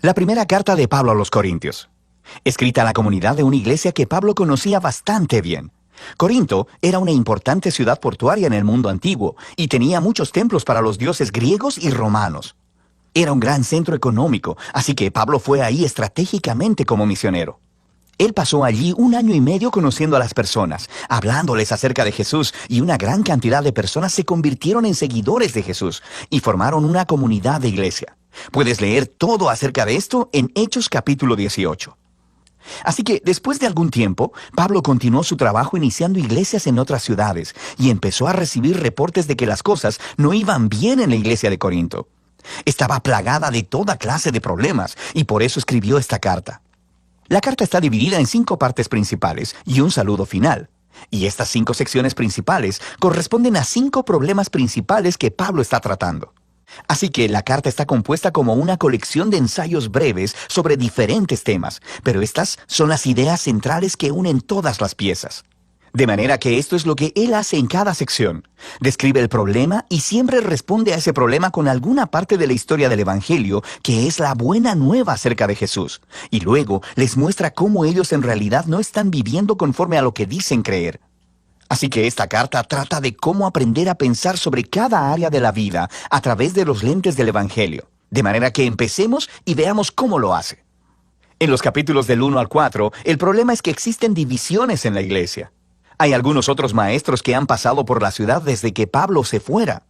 La primera carta de Pablo a los Corintios, escrita a la comunidad de una iglesia que Pablo conocía bastante bien. Corinto era una importante ciudad portuaria en el mundo antiguo y tenía muchos templos para los dioses griegos y romanos. Era un gran centro económico, así que Pablo fue ahí estratégicamente como misionero. Él pasó allí 1 año y medio conociendo a las personas, hablándoles acerca de Jesús, y una gran cantidad de personas se convirtieron en seguidores de Jesús y formaron una comunidad de iglesia. Puedes leer todo acerca de esto en Hechos capítulo 18. Así que después de algún tiempo, Pablo continuó su trabajo iniciando iglesias en otras ciudades y empezó a recibir reportes de que las cosas no iban bien en la iglesia de Corinto. Estaba plagada de toda clase de problemas y por eso escribió esta carta. La carta está dividida en 5 partes principales y un saludo final. Y estas 5 secciones principales corresponden a 5 problemas principales que Pablo está tratando. Así que la carta está compuesta como una colección de ensayos breves sobre diferentes temas, pero estas son las ideas centrales que unen todas las piezas. De manera que esto es lo que él hace en cada sección. Describe el problema y siempre responde a ese problema con alguna parte de la historia del Evangelio, que es la buena nueva acerca de Jesús. Y luego les muestra cómo ellos en realidad no están viviendo conforme a lo que dicen creer. Así que esta carta trata de cómo aprender a pensar sobre cada área de la vida a través de los lentes del Evangelio. De manera que empecemos y veamos cómo lo hace. En los capítulos del 1 al 4, el problema es que existen divisiones en la iglesia. Hay algunos otros maestros que han pasado por la ciudad desde que Pablo se fuera.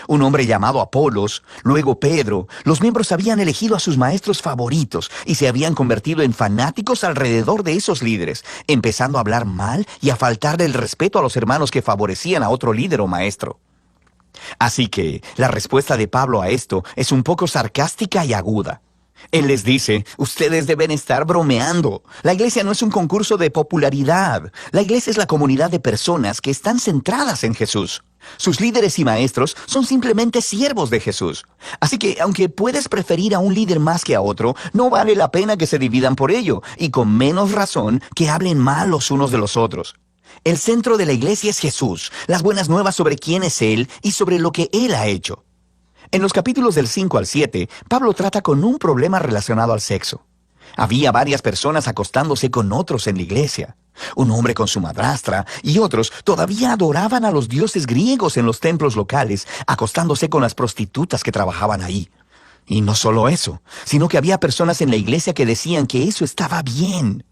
Un hombre llamado Apolos, luego Pedro, los miembros habían elegido a sus maestros favoritos y se habían convertido en fanáticos alrededor de esos líderes, empezando a hablar mal y a faltarle el respeto a los hermanos que favorecían a otro líder o maestro. Así que la respuesta de Pablo a esto es un poco sarcástica y aguda. Él les dice, ustedes deben estar bromeando. La iglesia no es un concurso de popularidad. La iglesia es la comunidad de personas que están centradas en Jesús. Sus líderes y maestros son simplemente siervos de Jesús. Así que, aunque puedes preferir a un líder más que a otro, no vale la pena que se dividan por ello, y con menos razón que hablen mal los unos de los otros. El centro de la iglesia es Jesús, las buenas nuevas sobre quién es Él y sobre lo que Él ha hecho. En los capítulos del 5 al 7, Pablo trata con un problema relacionado al sexo. Había varias personas acostándose con otros en la iglesia. Un hombre con su madrastra y otros todavía adoraban a los dioses griegos en los templos locales, acostándose con las prostitutas que trabajaban ahí. Y no solo eso, sino que había personas en la iglesia que decían que eso estaba bien.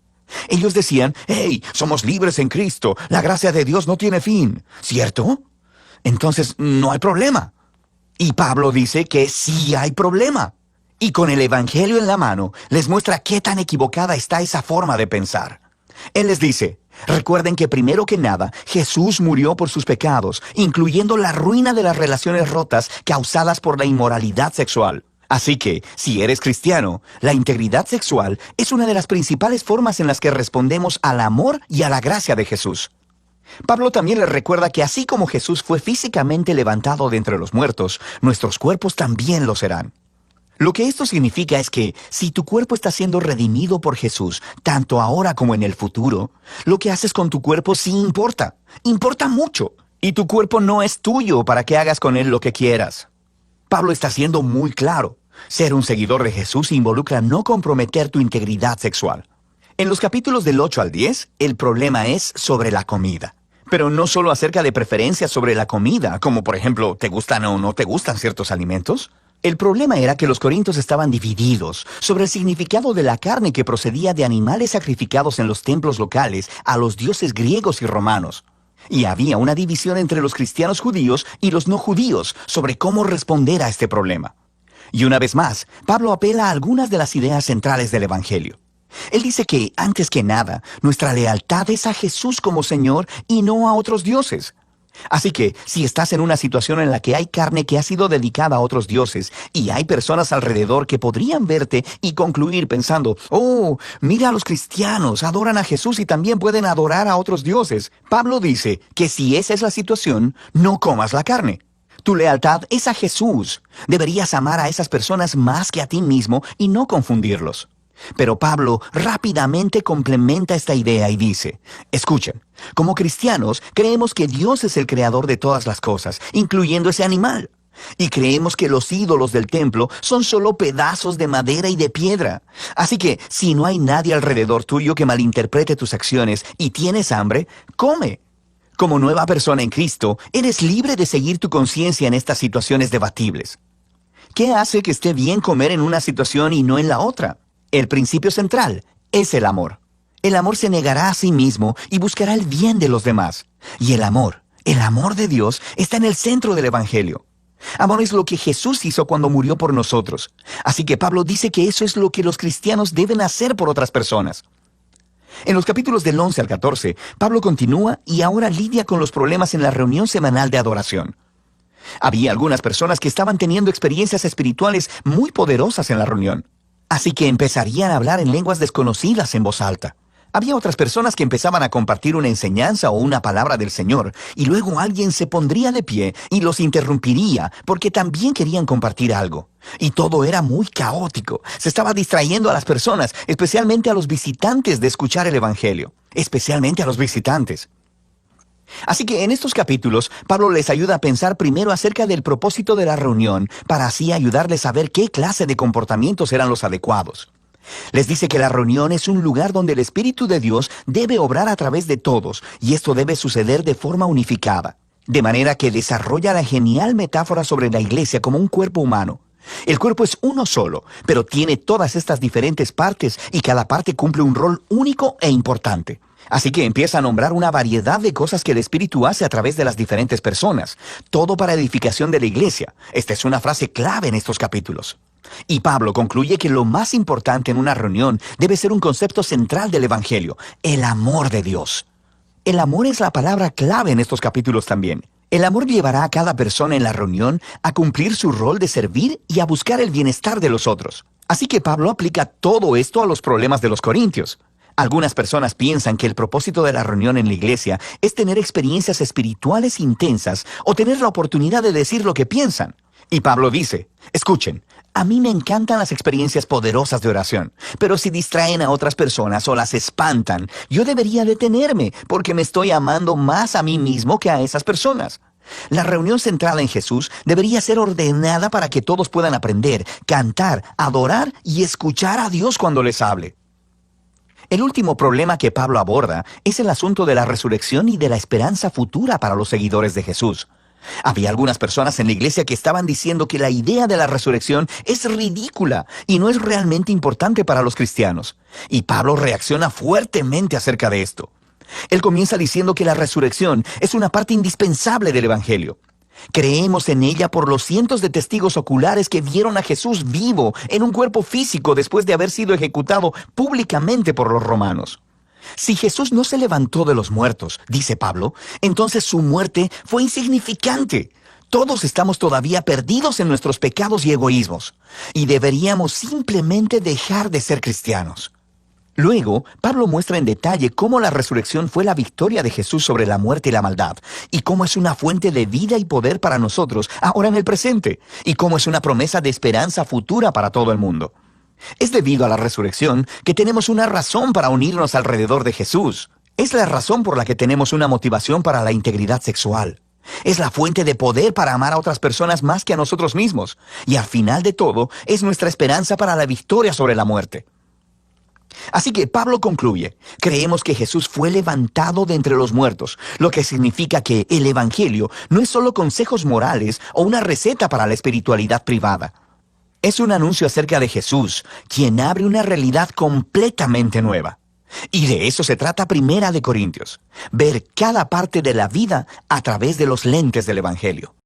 Ellos decían, «Hey, somos libres en Cristo, la gracia de Dios no tiene fin», ¿cierto? Entonces no hay problema. Y Pablo dice que sí hay problema. Y con el Evangelio en la mano, les muestra qué tan equivocada está esa forma de pensar. Él les dice, recuerden que primero que nada, Jesús murió por sus pecados, incluyendo la ruina de las relaciones rotas causadas por la inmoralidad sexual. Así que, si eres cristiano, la integridad sexual es una de las principales formas en las que respondemos al amor y a la gracia de Jesús. Pablo también les recuerda que así como Jesús fue físicamente levantado de entre los muertos, nuestros cuerpos también lo serán. Lo que esto significa es que si tu cuerpo está siendo redimido por Jesús, tanto ahora como en el futuro, lo que haces con tu cuerpo sí importa. Importa mucho. Y tu cuerpo no es tuyo para que hagas con él lo que quieras. Pablo está siendo muy claro. Ser un seguidor de Jesús involucra no comprometer tu integridad sexual. En los capítulos del 8 al 10, el problema es sobre la comida. Pero no solo acerca de preferencias sobre la comida, como por ejemplo, ¿te gustan o no te gustan ciertos alimentos? El problema era que los corintios estaban divididos sobre el significado de la carne que procedía de animales sacrificados en los templos locales a los dioses griegos y romanos. Y había una división entre los cristianos judíos y los no judíos sobre cómo responder a este problema. Y una vez más, Pablo apela a algunas de las ideas centrales del Evangelio. Él dice que, antes que nada, nuestra lealtad es a Jesús como Señor y no a otros dioses. Así que, si estás en una situación en la que hay carne que ha sido dedicada a otros dioses y hay personas alrededor que podrían verte y concluir pensando, «Oh, mira a los cristianos, adoran a Jesús y también pueden adorar a otros dioses», Pablo dice que si esa es la situación, no comas la carne. Tu lealtad es a Jesús. Deberías amar a esas personas más que a ti mismo y no confundirlos. Pero Pablo rápidamente complementa esta idea y dice, escuchen, como cristianos creemos que Dios es el creador de todas las cosas, incluyendo ese animal. Y creemos que los ídolos del templo son solo pedazos de madera y de piedra. Así que, si no hay nadie alrededor tuyo que malinterprete tus acciones y tienes hambre, come. Como nueva persona en Cristo, eres libre de seguir tu conciencia en estas situaciones debatibles. ¿Qué hace que esté bien comer en una situación y no en la otra? El principio central es el amor. El amor se negará a sí mismo y buscará el bien de los demás. Y el amor de Dios, está en el centro del Evangelio. Amor es lo que Jesús hizo cuando murió por nosotros. Así que Pablo dice que eso es lo que los cristianos deben hacer por otras personas. En los capítulos del 11 al 14, Pablo continúa y ahora lidia con los problemas en la reunión semanal de adoración. Había algunas personas que estaban teniendo experiencias espirituales muy poderosas en la reunión. Así que empezarían a hablar en lenguas desconocidas en voz alta. Había otras personas que empezaban a compartir una enseñanza o una palabra del Señor, y luego alguien se pondría de pie y los interrumpiría porque también querían compartir algo. Y todo era muy caótico. Se estaba distrayendo a las personas, especialmente a los visitantes, de escuchar el Evangelio. Especialmente a los visitantes. Así que en estos capítulos, Pablo les ayuda a pensar primero acerca del propósito de la reunión, para así ayudarles a ver qué clase de comportamientos eran los adecuados. Les dice que la reunión es un lugar donde el Espíritu de Dios debe obrar a través de todos, y esto debe suceder de forma unificada. De manera que desarrolla la genial metáfora sobre la iglesia como un cuerpo humano. El cuerpo es uno solo, pero tiene todas estas diferentes partes, y cada parte cumple un rol único e importante. Así que empieza a nombrar una variedad de cosas que el Espíritu hace a través de las diferentes personas. Todo para edificación de la iglesia. Esta es una frase clave en estos capítulos. Y Pablo concluye que lo más importante en una reunión debe ser un concepto central del Evangelio: el amor de Dios. El amor es la palabra clave en estos capítulos también. El amor llevará a cada persona en la reunión a cumplir su rol de servir y a buscar el bienestar de los otros. Así que Pablo aplica todo esto a los problemas de los corintios. Algunas personas piensan que el propósito de la reunión en la iglesia es tener experiencias espirituales intensas o tener la oportunidad de decir lo que piensan. Y Pablo dice: escuchen, a mí me encantan las experiencias poderosas de oración, pero si distraen a otras personas o las espantan, yo debería detenerme porque me estoy amando más a mí mismo que a esas personas. La reunión centrada en Jesús debería ser ordenada para que todos puedan aprender, cantar, adorar y escuchar a Dios cuando les hable. El último problema que Pablo aborda es el asunto de la resurrección y de la esperanza futura para los seguidores de Jesús. Había algunas personas en la iglesia que estaban diciendo que la idea de la resurrección es ridícula y no es realmente importante para los cristianos. Y Pablo reacciona fuertemente acerca de esto. Él comienza diciendo que la resurrección es una parte indispensable del Evangelio. Creemos en ella por los cientos de testigos oculares que vieron a Jesús vivo en un cuerpo físico después de haber sido ejecutado públicamente por los romanos. Si Jesús no se levantó de los muertos, dice Pablo, entonces su muerte fue insignificante. Todos estamos todavía perdidos en nuestros pecados y egoísmos, y deberíamos simplemente dejar de ser cristianos. Luego, Pablo muestra en detalle cómo la resurrección fue la victoria de Jesús sobre la muerte y la maldad, y cómo es una fuente de vida y poder para nosotros ahora en el presente, y cómo es una promesa de esperanza futura para todo el mundo. Es debido a la resurrección que tenemos una razón para unirnos alrededor de Jesús. Es la razón por la que tenemos una motivación para la integridad sexual. Es la fuente de poder para amar a otras personas más que a nosotros mismos. Y al final de todo, es nuestra esperanza para la victoria sobre la muerte. Así que Pablo concluye: creemos que Jesús fue levantado de entre los muertos, lo que significa que el Evangelio no es solo consejos morales o una receta para la espiritualidad privada. Es un anuncio acerca de Jesús, quien abre una realidad completamente nueva. Y de eso se trata Primera de Corintios: ver cada parte de la vida a través de los lentes del Evangelio.